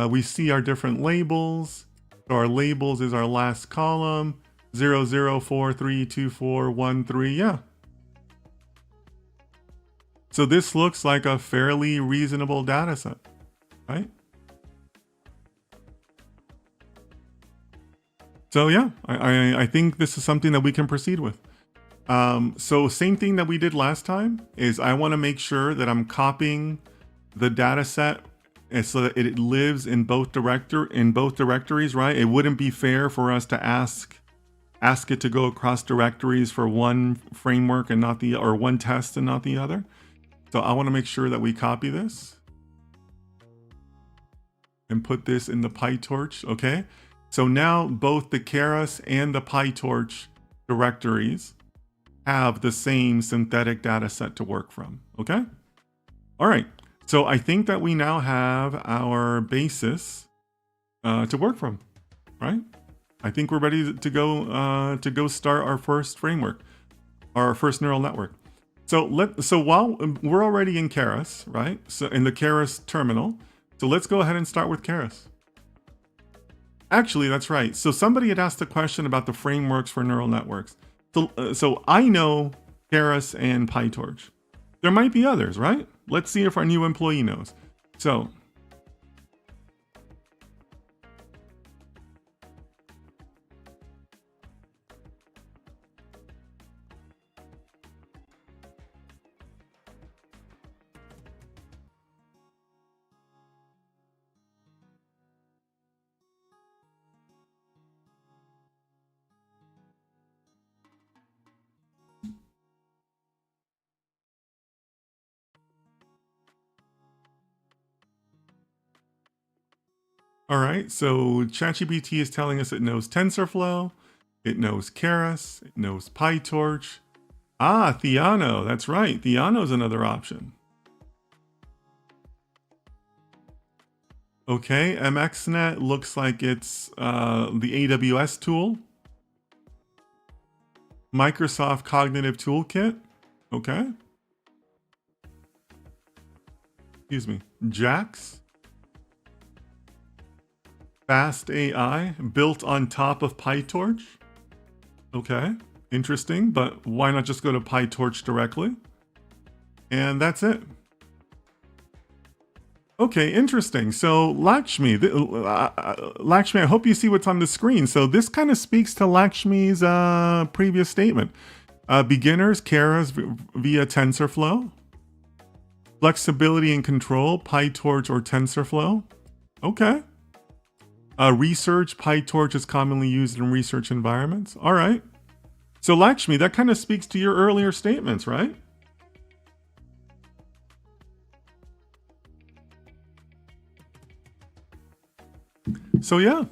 We see our different labels. So our labels is our last column, 00432413. Yeah. So this looks like a fairly reasonable data set, right? So yeah, I think this is something that we can proceed with. So same thing that we did last time is I want to make sure that I'm copying the data set so that it lives in both directories, right? It wouldn't be fair for us to ask it to go across directories for one framework and not the, or one test and not the other. So I want to make sure that we copy this and put this in the PyTorch, okay? So now both the Keras and the PyTorch directories have the same synthetic data set to work from, okay? All right, so I think that we now have our basis to work from, right? I think we're ready to go start our first framework, our first neural network. So while we're already in Keras, right? So in the Keras terminal, so let's go ahead and start with Keras. Actually, that's right. So somebody had asked a question about the frameworks for neural networks. So I know Keras and PyTorch. There might be others, right? Let's see if our new employee knows. So all right, so ChatGPT is telling us it knows TensorFlow, it knows Keras, it knows PyTorch. Ah, Theano, that's right. Theano's another option. Okay, MXNet looks like it's the AWS tool. Microsoft Cognitive Toolkit. Okay. Excuse me. JAX. Fast AI built on top of PyTorch. Okay, interesting, but why not just go to PyTorch directly? And that's it. Okay, interesting. So Lakshmi, Lakshmi, I hope you see what's on the screen. So this kind of speaks to Lakshmi's previous statement. Beginners, Keras via TensorFlow. Flexibility and control, PyTorch or TensorFlow. Okay. Research, PyTorch is commonly used in research environments. All right. So Lakshmi, that kind of speaks to your earlier statements, right? So yeah,